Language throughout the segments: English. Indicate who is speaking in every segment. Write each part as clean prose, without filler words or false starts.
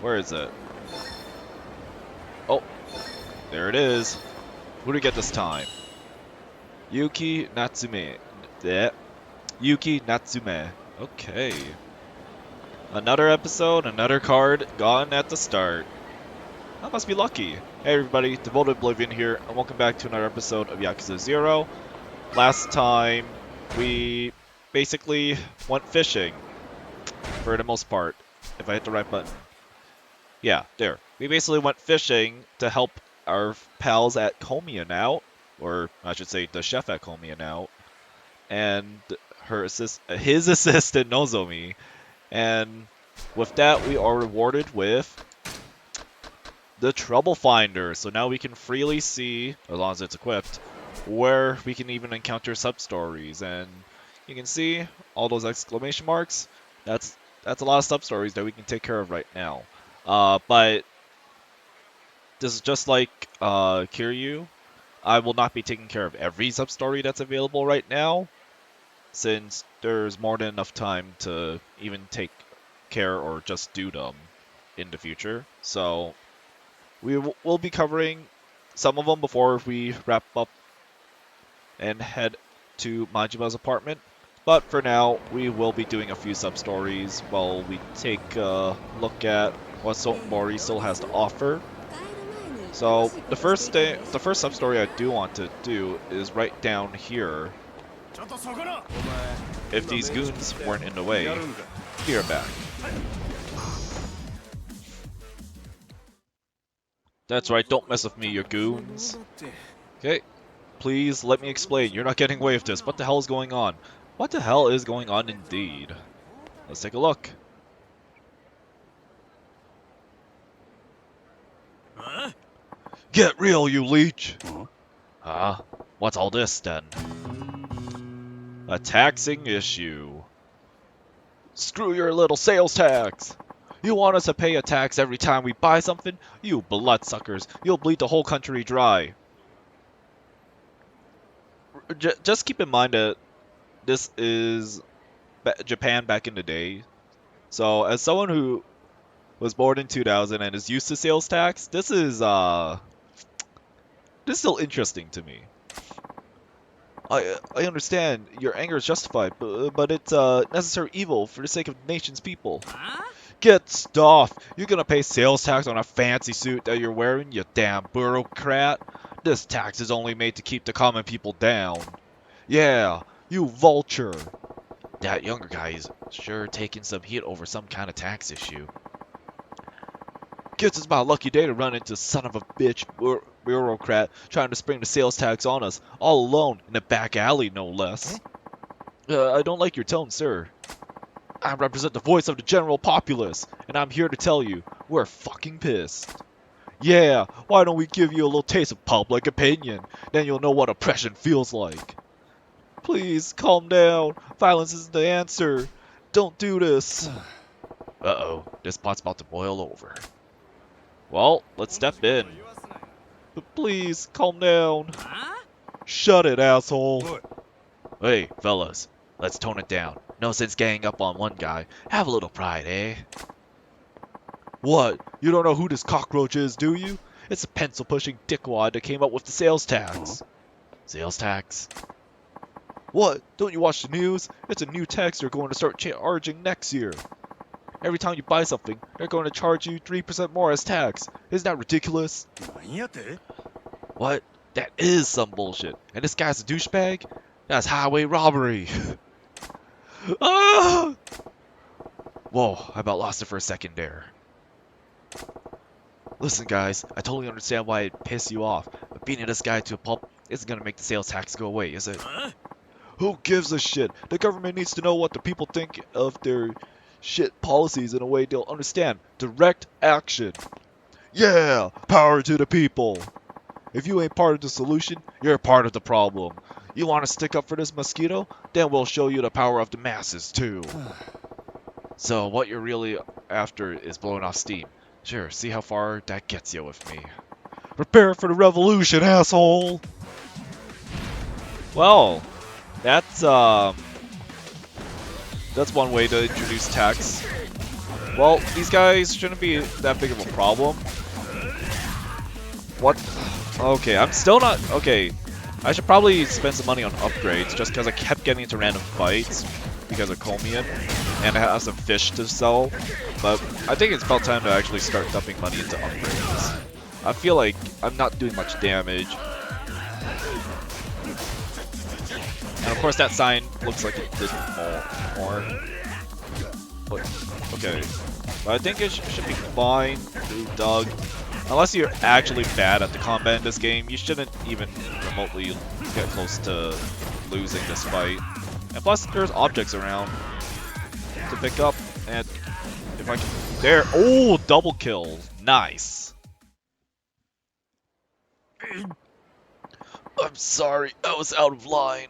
Speaker 1: Where is it? Oh, there it is. Who do we get this time? Yuki Natsume. Yeah. Yuki Natsume. Okay. Another episode, another card gone at the start. I must be lucky. Hey everybody, Devoted Oblivion here, and welcome back to another episode of Yakuza 0. Last time, we basically went fishing, for the most part, if I hit the right button. Yeah, there. We basically went fishing to help our pals at Komian out, or I should say the chef at Komian out, and his assistant Nozomi, and with that we are rewarded with the Trouble Finder, so now we can freely see, as long as it's equipped, where we can even encounter sub-stories, and you can see all those exclamation marks. That's a lot of sub-stories that we can take care of right now. But this is just like Kiryu. I will not be taking care of every sub-story that's available right now, since there's more than enough time to even take care or just do them in the future. So we'll be covering some of them before we wrap up and head to Majima's apartment. But for now, we will be doing a few sub-stories while we take a look at what Mori still has to offer. So the first sub-story I do want to do is right down here. If these goons weren't in the way, be right back. That's right, don't mess with me, you goons. Okay, please let me explain. You're not getting away with this. What the hell is going on? What the hell is going on indeed? Let's take a look.
Speaker 2: Huh?
Speaker 1: Get real, you leech! What's all this then? A taxing issue. Screw your little sales tax! You want us to pay a tax every time we buy something? You bloodsuckers, you'll bleed the whole country dry. Just keep in mind that this is Japan back in the day. So, as someone who was born in 2000 and is used to sales tax, this is still interesting to me. I understand your anger is justified, but it's necessary evil for the sake of the nation's people.
Speaker 2: Huh?
Speaker 1: Get stuffed! You're gonna pay sales tax on a fancy suit that you're wearing, you damn bureaucrat! This tax is only made to keep the common people down. Yeah, you vulture! That younger guy is sure taking some heat over some kind of tax issue. Guess it's my lucky day to run into son of a bitch bureaucrat trying to spring the sales tax on us, all alone in a back alley, no less. I don't like your tone, sir. I represent the voice of the general populace, and I'm here to tell you, we're fucking pissed. Yeah, why don't we give you a little taste of public opinion? Then you'll know what oppression feels like. Please, calm down. Violence isn't the answer. Don't do this. Uh-oh, this pot's about to boil over. Well, let's step in. But please, calm down.
Speaker 2: Huh?
Speaker 1: Shut it, asshole. Hey, fellas, let's tone it down. No sense ganging up on one guy. Have a little pride, eh? What? You don't know who this cockroach is, do you? It's a pencil-pushing dickwad that came up with the sales tax. Sales tax? What? Don't you watch the news? It's a new tax they're going to start charging next year. Every time you buy something, they're going to charge you 3% more as tax. Isn't that ridiculous? What? That is some bullshit. And this guy's a douchebag? That's highway robbery. Ah! Whoa, I about lost it for a second there. Listen guys, I totally understand why it pissed you off, but beating this guy to a pulp isn't gonna make the sales tax go away, is it?
Speaker 2: Huh?
Speaker 1: Who gives a shit? The government needs to know what the people think of their shit policies in a way they'll understand. Direct action. Yeah, power to the people. If you ain't part of the solution, you're part of the problem. You want to stick up for this mosquito? Then we'll show you the power of the masses too. So what you're really after is blowing off steam. Sure, see how far that gets you with me. Prepare for the revolution, asshole! Well, that's one way to introduce tax. Well, these guys shouldn't be that big of a problem. What? Okay, I'm still not... Okay, I should probably spend some money on upgrades just because I kept getting into random fights because of Comian, and I have some fish to sell. But I think it's about time to actually start dumping money into upgrades. I feel like I'm not doing much damage. And of course that sign looks like it did more. But, okay. But I think it should be fine. Ooh, Doug. Unless you're actually bad at the combat in this game, you shouldn't even remotely get close to losing this fight. And plus, there's objects around to pick up, and if I can... There! Oh, double kill! Nice! I'm sorry, I was out of line.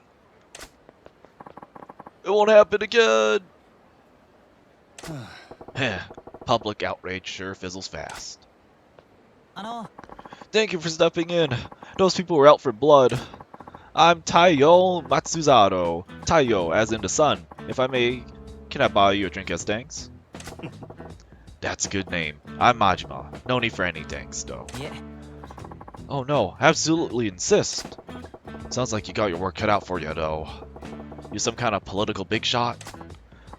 Speaker 1: It won't happen again! Public outrage sure fizzles fast. Thank you for stepping in. Those people were out for blood. I'm Taiyo Matsuzado. Taiyo, as in the sun. If I may, can I buy you a drink as thanks? That's a good name. I'm Majima. No need for any thanks, though.
Speaker 2: Yeah.
Speaker 1: Oh no, absolutely insist. Sounds like you got your work cut out for you, though. You some kind of political big shot?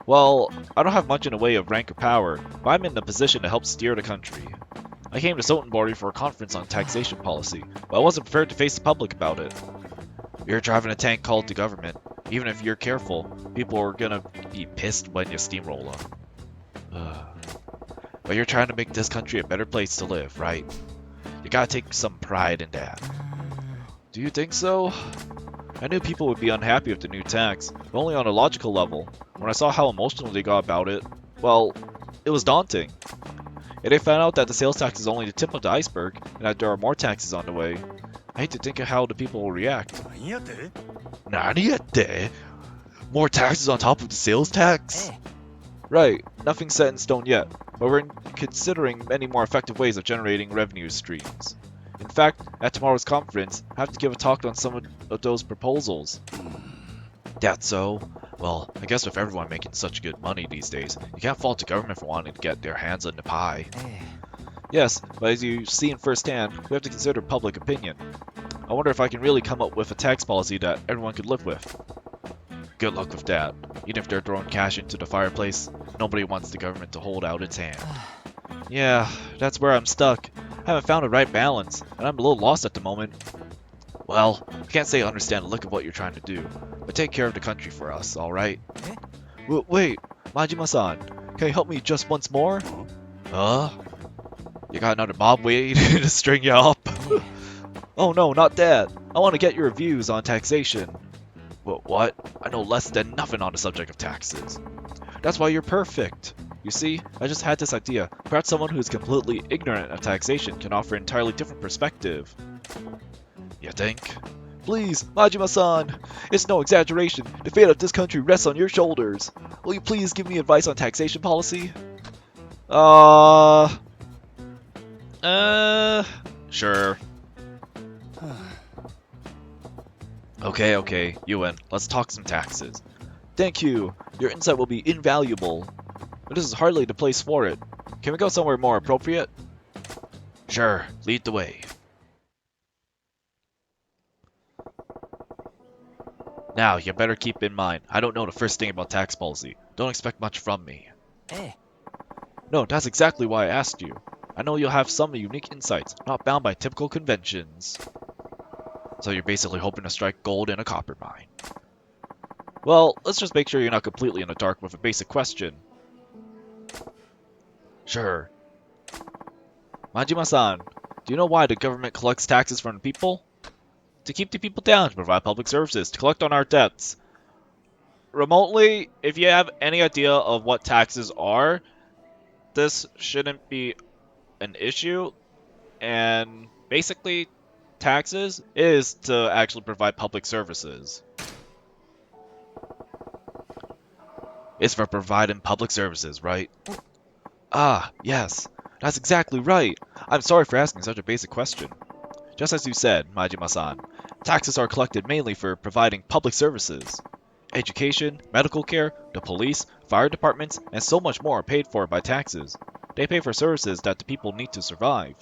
Speaker 1: Well, I don't have much in the way of rank or power, but I'm in a position to help steer the country. I came to Sotenbori for a conference on taxation policy, but I wasn't prepared to face the public about it. You're driving a tank called the government. Even if you're careful, people are gonna be pissed when you steamroll them. But you're trying to make this country a better place to live, right? You gotta take some pride in that. Do you think so? I knew people would be unhappy with the new tax, but only on a logical level. When I saw how emotional they got about it, well, it was daunting. If they found out that the sales tax is only the tip of the iceberg, and that there are more taxes on the way, I hate to think of how the people will react. Naniate? More taxes on top of the sales tax? Right, nothing's set in stone yet, but we're considering many more effective ways of generating revenue streams. In fact, at tomorrow's conference, I have to give a talk on some of those proposals. That's so? Well, I guess with everyone making such good money these days, you can't fault the government for wanting to get their hands on the pie. Yes, but as you've seen firsthand, we have to consider public opinion. I wonder if I can really come up with a tax policy that everyone could live with. Good luck with that. Even if they're throwing cash into the fireplace, nobody wants the government to hold out its hand. Yeah, that's where I'm stuck. I haven't found the right balance, and I'm a little lost at the moment. Well, I can't say I understand the look of what you're trying to do, but take care of the country for us, alright? Wait, Majima-san, can you help me just once more? Huh? You got another mob waiting to string you up? Oh no, not that. I want to get your views on taxation. What? I know less than nothing on the subject of taxes. That's why you're perfect. You see, I just had this idea. Perhaps someone who is completely ignorant of taxation can offer an entirely different perspective. You think? Please, Majima-san! It's no exaggeration. The fate of this country rests on your shoulders. Will you please give me advice on taxation policy? Sure. Okay, you win. Let's talk some taxes. Thank you. Your insight will be invaluable. But this is hardly the place for it. Can we go somewhere more appropriate? Sure, lead the way. Now, you better keep in mind, I don't know the first thing about tax policy. Don't expect much from me. No, that's exactly why I asked you. I know you'll have some unique insights, not bound by typical conventions. So you're basically hoping to strike gold in a copper mine. Well, let's just make sure you're not completely in the dark with a basic question. Sure. Majima-san, do you know why the government collects taxes from the people? To keep the people down, to provide public services, to collect on our debts. Remotely, if you have any idea of what taxes are, this shouldn't be an issue. And basically, taxes is to actually provide public services. It's for providing public services, right? Ah, yes. That's exactly right. I'm sorry for asking such a basic question. Just as you said, Majima-san, taxes are collected mainly for providing public services. Education, medical care, the police, fire departments, and so much more are paid for by taxes. They pay for services that the people need to survive.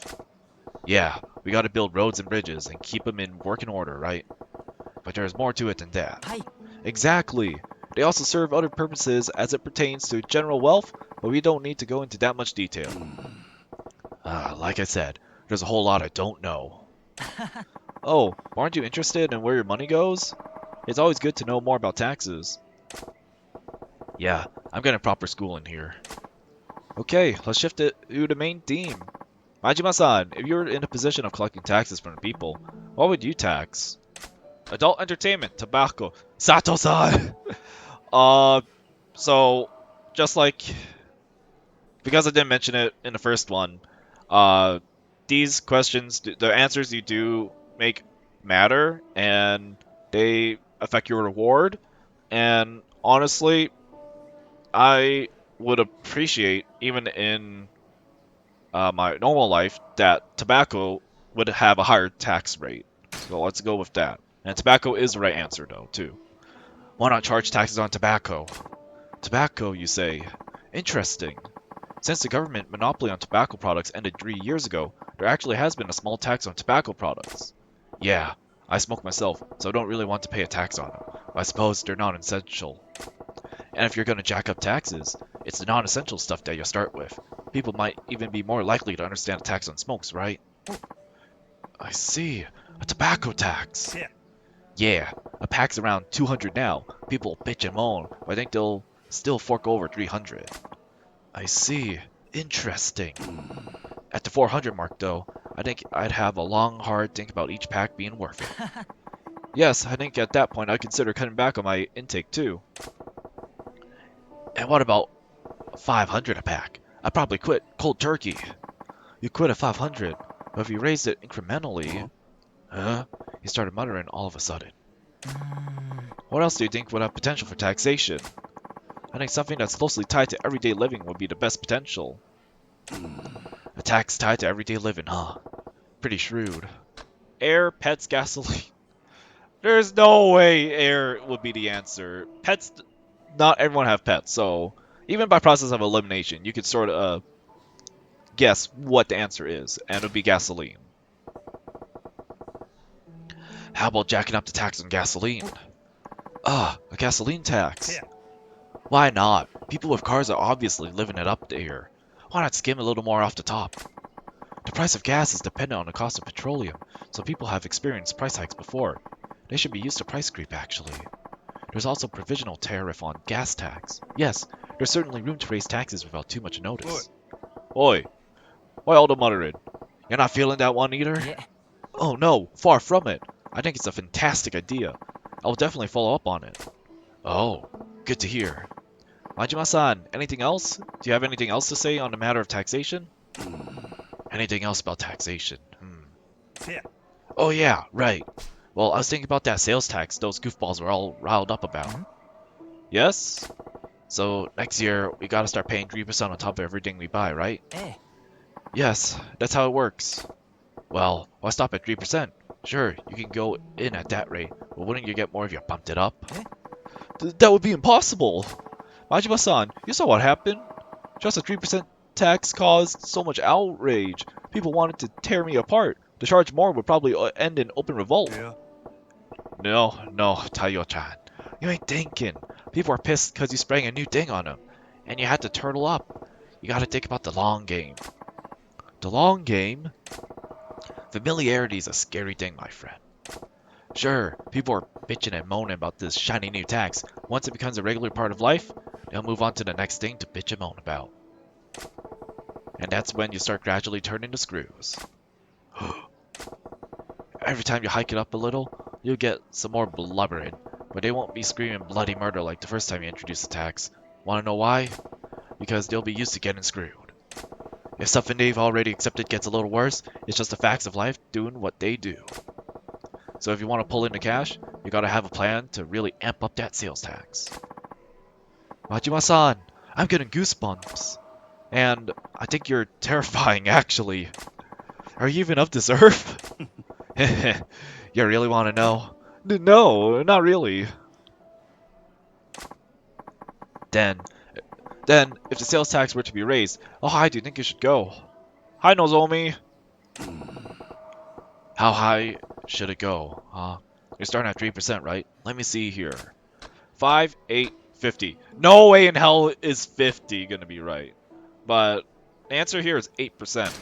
Speaker 1: Yeah, we gotta build roads and bridges and keep them in working order, right? But there's more to it than that. Exactly. They also serve other purposes as it pertains to general wealth, but we don't need to go into that much detail. Like I said, there's a whole lot I don't know. Oh, aren't you interested in where your money goes? It's always good to know more about taxes. Yeah, I'm getting proper schooling here. Okay, let's shift it to the main theme. Majima-san, if you were in a position of collecting taxes from the people, what would you tax? Adult entertainment, tobacco. Sato-san! So, just like, because I didn't mention it in the first one, uh, these questions, the answers you do make matter, and they affect your reward, and honestly, I would appreciate, even in my normal life, that tobacco would have a higher tax rate. So let's go with that. And tobacco is the right answer, though, too. Why not charge taxes on tobacco? Tobacco, you say? Interesting. Since the government monopoly on tobacco products ended 3 years ago, there actually has been a small tax on tobacco products. Yeah, I smoke myself, so I don't really want to pay a tax on them. I suppose they're non-essential. And if you're going to jack up taxes, it's the non-essential stuff that you'll start with. People might even be more likely to understand a tax on smokes, right? I see. A tobacco tax. Yeah, a pack's around 200 now. People bitch and moan, but I think they'll still fork over 300. I see. Interesting. At the 400 mark, though, I think I'd have a long, hard think about each pack being worth it. Yes, I think at that point I'd consider cutting back on my intake, too. And what about 500 a pack? I'd probably quit cold turkey. You quit at 500, but if you raised it incrementally... Huh? He started muttering all of a sudden. What else do you think would have potential for taxation? I think something that's closely tied to everyday living would be the best potential. A tax tied to everyday living, huh? Pretty shrewd. Air, pets, gasoline. There's no way air would be the answer. Pets, not everyone have pets, so even by process of elimination, you could sort of guess what the answer is, and it would be gasoline. How about jacking up the tax on gasoline? A gasoline tax. Why not? People with cars are obviously living it up there. Why not skim a little more off the top? The price of gas is dependent on the cost of petroleum, so people have experienced price hikes before. They should be used to price creep, actually. There's also provisional tariff on gas tax. Yes, there's certainly room to raise taxes without too much notice. Oi, why all the muttering? You're not feeling that one either?
Speaker 2: Yeah.
Speaker 1: Oh no, far from it. I think it's a fantastic idea. I'll definitely follow up on it. Oh, good to hear. Majima-san, anything else? Do you have anything else to say on the matter of taxation? Anything else about taxation?
Speaker 2: Yeah.
Speaker 1: Oh yeah, right. Well, I was thinking about that sales tax those goofballs were all riled up about. Yes? So, next year, we gotta start paying 3% on top of everything we buy, right?
Speaker 2: Eh.
Speaker 1: Yes, that's how it works. Well, why stop at 3%? Sure, you can go in at that rate, but wouldn't you get more if you bumped it up? That would be impossible! Majima-san, you saw what happened? Just a 3% tax caused so much outrage. People wanted to tear me apart. To charge more would probably end in open revolt.
Speaker 2: Yeah.
Speaker 1: No, Taiyo-chan. You ain't thinking. People are pissed because you sprang a new thing on them. And you had to turtle up. You gotta think about the long game. The long game? Familiarity is a scary thing, my friend. Sure, people are bitching and moaning about this shiny new tax. Once it becomes a regular part of life, they'll move on to the next thing to bitch and moan about. And that's when you start gradually turning the screws. Every time you hike it up a little, you'll get some more blubbering, but they won't be screaming bloody murder like the first time you introduce the tax. Wanna know why? Because they'll be used to getting screwed. If something they've already accepted gets a little worse, it's just the facts of life doing what they do. So if you want to pull in the cash, you gotta have a plan to really amp up that sales tax. Majima-san, I'm getting goosebumps. And I think you're terrifying, actually. Are you even of this earth? You really want to know? No, not really. Then, then, if the sales tax were to be raised, how high do you think it should go? Hi, Nozomi. How high should it go? You're starting at 3%, right? Let me see here. 5, 8, 50. No way in hell is 50 gonna be right. But the answer here is 8%.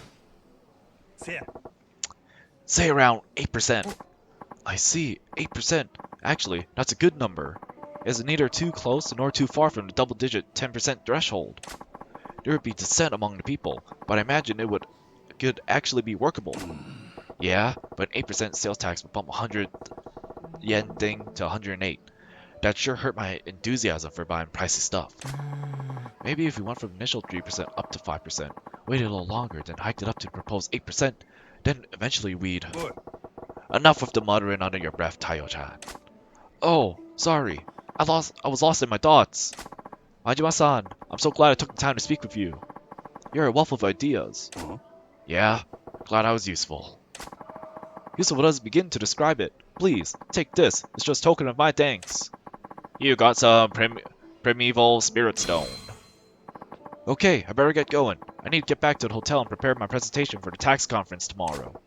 Speaker 1: Say around 8%. I see, 8%. Actually, that's a good number. It's neither too close nor too far from the double-digit 10% threshold. There would be dissent among the people, but I imagine could actually be workable. Yeah, but an 8% sales tax would bump 100 yen thing to 108. That sure hurt my enthusiasm for buying pricey stuff. Maybe if we went from initial 3% up to 5%, waited a little longer, then hiked it up to the proposed 8%, then eventually we'd... Enough with the muttering under your breath, Tayo-chan. Oh, sorry. I was lost in my thoughts. Majima-san, I'm so glad I took the time to speak with you. You're a wealth of ideas. Yeah, glad I was useful. Useful doesn't begin to describe it. Please, take this. It's just a token of my thanks. You got some primeval spirit stone. Okay, I better get going. I need to get back to the hotel and prepare my presentation for the tax conference tomorrow.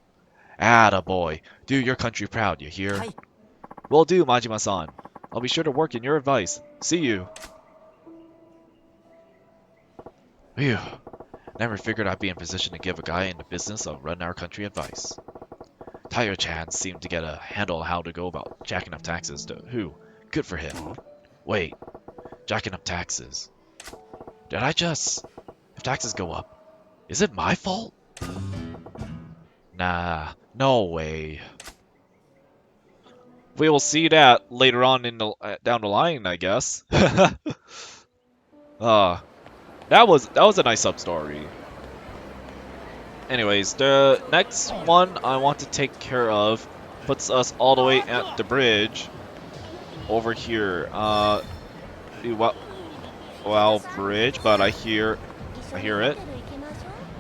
Speaker 1: Attaboy. Do your country proud, you hear? Hi. Will do, Majima-san. I'll be sure to work in your advice. See you. Phew. Never figured I'd be in position to give a guy in the business of running our country advice. Tayo-chan seemed to get a handle on how to go about jacking up taxes to who? Good for him. Wait. Jacking up taxes. If taxes go up, is it my fault? Nah, no way. We will see that later on in the down the line, I guess. That was a nice sub story. Anyways, the next one I want to take care of puts us all the way at the bridge over here. Well, bridge, but I hear it.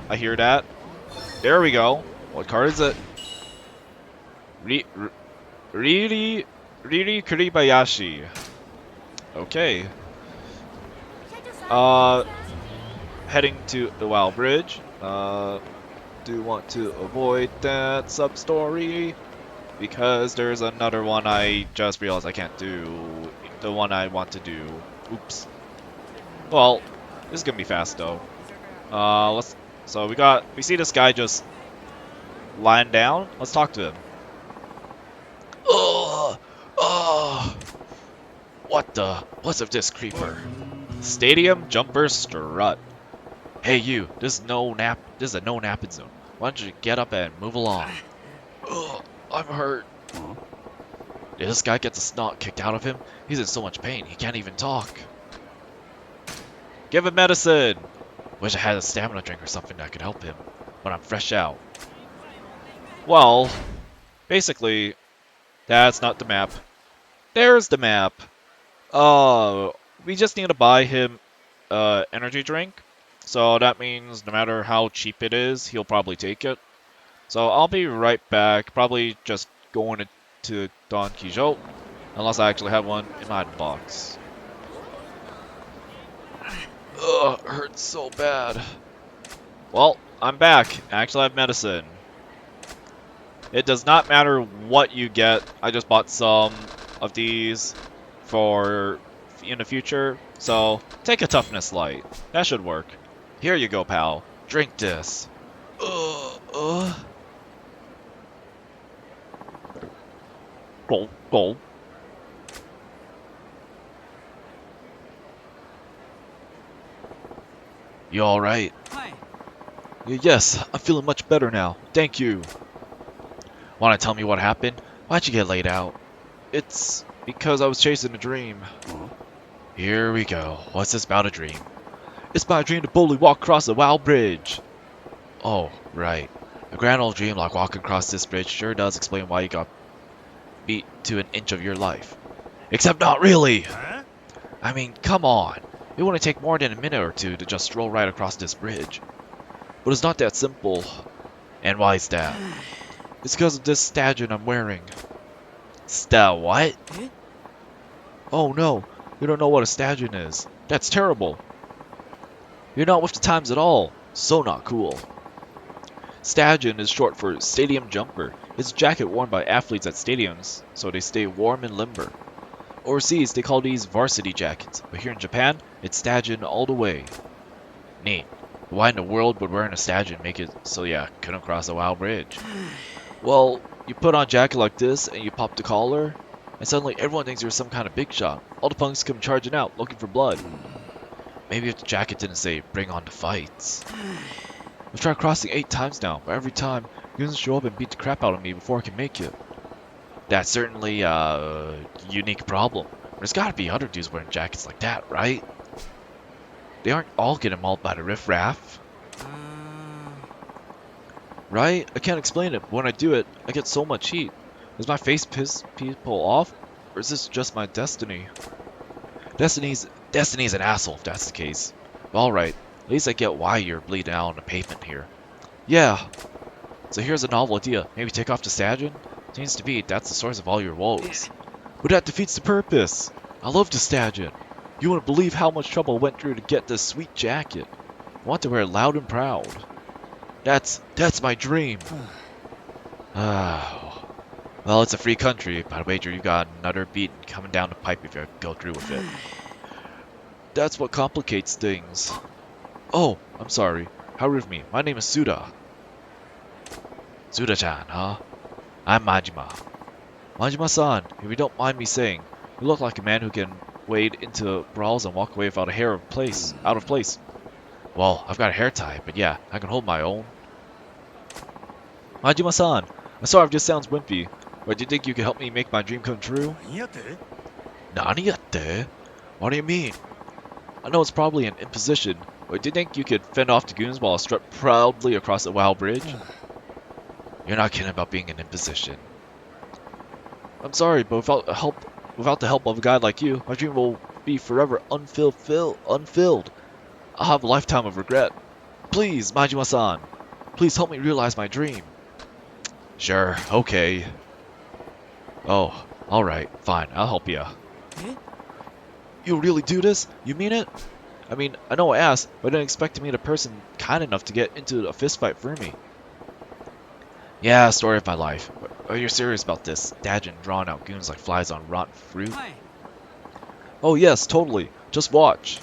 Speaker 1: I hear that. There we go. What card is it? Riri Kuribayashi. Okay. Heading to the WoW Bridge. Do want to avoid that sub-story because there's another one I just realized I can't do. The one I want to do. Oops. Well, this is gonna be fast though. So we see this guy just lying down. Let's talk to him. What's of this creeper? Stadium Jumper Strut. Hey you, this is a no napping zone. Why don't you get up and move along? Ugh, I'm hurt. Did this guy get the snot kicked out of him? He's in so much pain, he can't even talk. Give him medicine! Wish I had a stamina drink or something that could help him when I'm fresh out. Well, basically, that's not the map. There's the map. We just need to buy him energy drink. So that means no matter how cheap it is, he'll probably take it. So I'll be right back. Probably just going to Don Quijote, unless I actually have one in my box. Ugh, hurts so bad. Well, I'm back. I actually have medicine. It does not matter what you get. I just bought some of these for in the future. So take a toughness light. That should work. Here you go, pal. Drink this. Gulp, gulp. You alright?
Speaker 2: Hi.
Speaker 1: Yes, I'm feeling much better now. Thank you. Wanna tell me what happened? Why'd you get laid out? It's because I was chasing a dream. Here we go. What's this about a dream? It's my dream to boldly walk across the WoW Bridge. Oh, right. A grand old dream like walking across this bridge sure does explain why you got beat to an inch of your life. Except not really!
Speaker 2: Huh?
Speaker 1: I mean, come on. It wouldn't take more than a minute or two to just stroll right across this bridge. But it's not that simple. And why is that? It's because of this stallion I'm wearing. What?
Speaker 2: Eh?
Speaker 1: Oh no, You don't know what a stallion is. That's terrible. You're not with the times at all. So not cool. Stallion is short for stadium jumper. It's a jacket worn by athletes at stadiums, so they stay warm and limber. Overseas, they call these varsity jackets, but here in Japan, it's stallion all the way. Neat. Why in the world would wearing a stallion make it so yeah, couldn't cross a wild bridge? Well, you put on a jacket like this and you pop the collar, and suddenly everyone thinks you're some kind of big shot. All the punks come charging out, looking for blood. Maybe if the jacket didn't say, bring on the fights. I've tried crossing 8 times now, but every time, goons show up and beat the crap out of me before I can make it. That's certainly a unique problem. There's gotta be other dudes wearing jackets like that, right? They aren't all getting mauled by the riffraff. Right? I can't explain it, but when I do it, I get so much heat. Does my face piss people off? Or is this just my destiny? Destiny's an asshole if that's the case. Alright, at least I get why you're bleeding out on the pavement here. Yeah. So here's a novel idea. Maybe take off the stallion? Seems to be that's the source of all your woes. But that defeats the purpose. I love the stallion. You wouldn't believe how much trouble I went through to get this sweet jacket. I want to wear it loud and proud. That's my dream. Ah. Well, it's a free country, but I wager you got another beat coming down the pipe if you go through with it. That's what complicates things. Oh, I'm sorry. How rude of me. My name is Suda. Suda-chan, huh? I'm Majima. Majima-san, if you don't mind me saying, you look like a man who can wade into brawls and walk away without a hair out of place. Well, I've got a hair tie, but yeah, I can hold my own. Majima-san, I'm sorry if this sounds wimpy, but do you think you can help me make my dream come true? Nani yatte? What do you mean? I know it's probably an imposition, but do you think you could fend off the goons while I strut proudly across the wild bridge? You're not kidding about being an imposition. I'm sorry, but without the help of a guy like you, my dream will be forever unfilled. I'll have a lifetime of regret. Please, Majima-san, please help me realize my dream. Sure, okay. Oh, alright, fine, I'll help you. You'll really do this? You mean it? I mean, I know I asked, but I didn't expect to meet a person kind enough to get into a fistfight for me. Yeah, story of my life. Are you serious about this? Dajin drawing out goons like flies on rotten fruit? Oh yes, totally. Just watch.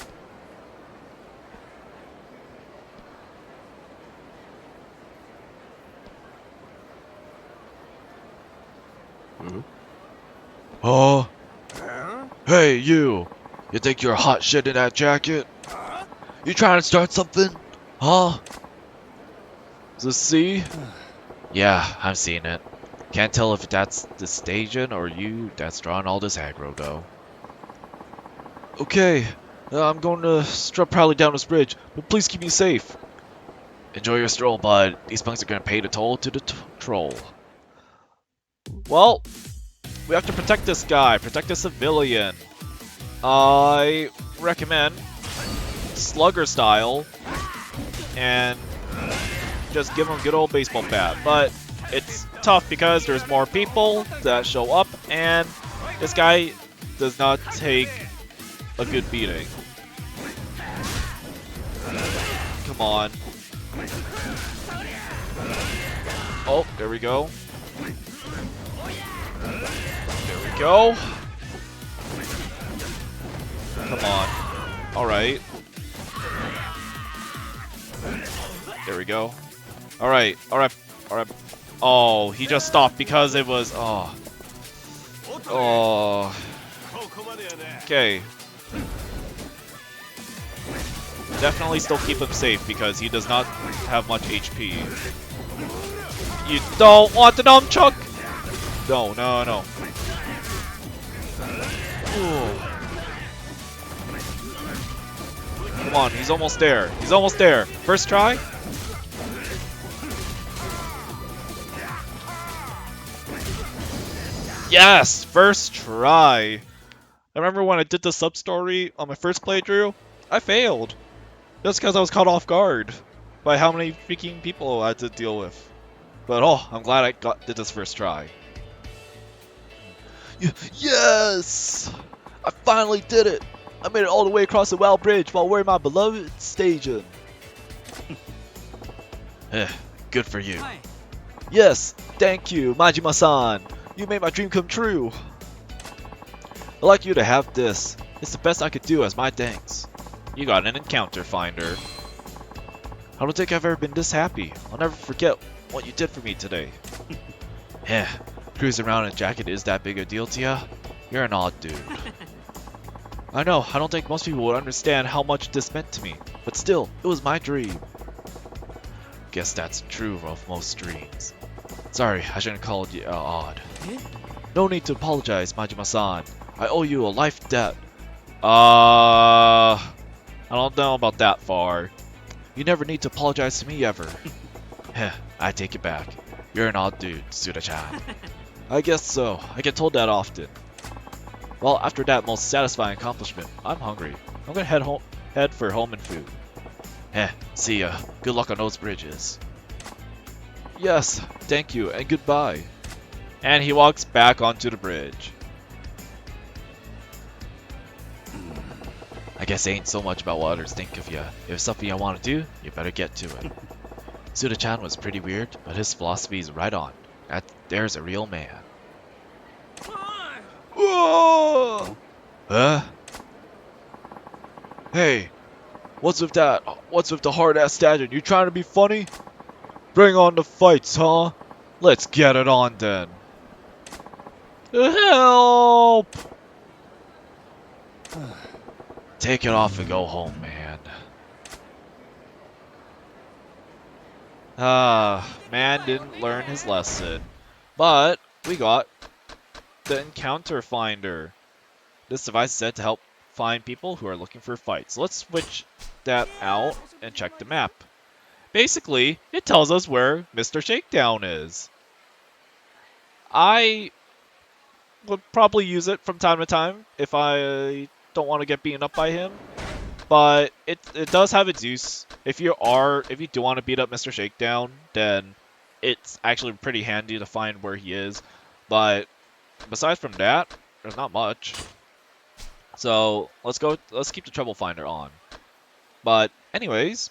Speaker 1: Oh. Hey, you! You think you're hot shit in that jacket? You trying to start something? Huh? Is this C? Yeah, I'm seeing it. Can't tell if that's the station or you that's drawing all this aggro, though. Okay, I'm going to strut proudly down this bridge, but please keep me safe. Enjoy your stroll, bud. These punks are gonna pay the toll to the troll. Well, we have to protect this guy, protect the civilian. I recommend slugger style and just give him a good old baseball bat. But it's tough because there's more people that show up and this guy does not take a good beating. Come on. Oh, there we go. There we go. Come on. Alright. There we go. Alright, alright, alright. Oh, he just stopped because it was... Oh. Oh. Okay. Definitely still keep him safe because he does not have much HP. You don't want the nunchuck? No, no, no. Ooh. Come on, he's almost there. He's almost there. First try? Yes! First try! I remember when I did the sub-story on my first playthrough, I failed. Just because I was caught off guard by how many freaking people I had to deal with. But oh, I'm glad I did this first try. Yes! I finally did it! I made it all the way across the WoW Bridge while wearing my beloved station. Eh, good for you. Yes, thank you, Majima-san. You made my dream come true. I'd like you to have this. It's the best I could do as my thanks. You got an encounter finder. I don't think I've ever been this happy. I'll never forget what you did for me today. Yeah, cruising around in a jacket is that big a deal to ya? You're an odd dude. I know, I don't think most people would understand how much this meant to me, but still, it was my dream. Guess that's true of most dreams. Sorry, I shouldn't have called you odd. No need to apologize, Majima-san. I owe you a life debt. I don't know about that far. You never need to apologize to me ever. Heh, I take it back. You're an odd dude, Suda-chan. I guess so. I get told that often. Well, after that most satisfying accomplishment, I'm hungry. I'm gonna head for home and food. Heh, see ya. Good luck on those bridges. Yes, thank you, and goodbye. And he walks back onto the bridge. I guess it ain't so much about what others think of ya. If it's something you want to do, you better get to it. Suda-chan was pretty weird, but his philosophy is right on. There's a real man. Whoa! Huh? Hey, what's with that? What's with the hard-ass statue? You trying to be funny? Bring on the fights, huh? Let's get it on then. Help! Take it off and go home, man. Man didn't learn his lesson. But we got the encounter finder. This device is said to help find people who are looking for fights. Let's switch that out and check the map. Basically, it tells us where Mr. Shakedown is. I would probably use it from time to time if I don't want to get beaten up by him. But it does have its use. If you do want to beat up Mr. Shakedown, then it's actually pretty handy to find where he is. But besides from that, there's not much. So let's keep the Trouble Finder on. But anyways,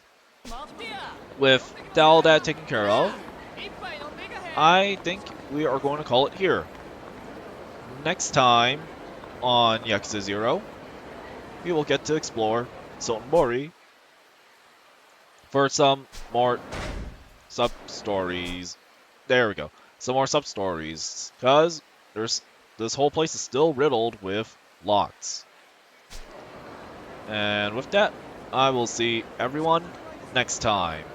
Speaker 1: with all that taken care of, I think we are going to call it here. Next time on Yakuza 0, we will get to explore Sotenbori for some more sub-stories. There we go. Some more sub-stories. Because this whole place is still riddled with locks. And with that, I will see everyone next time.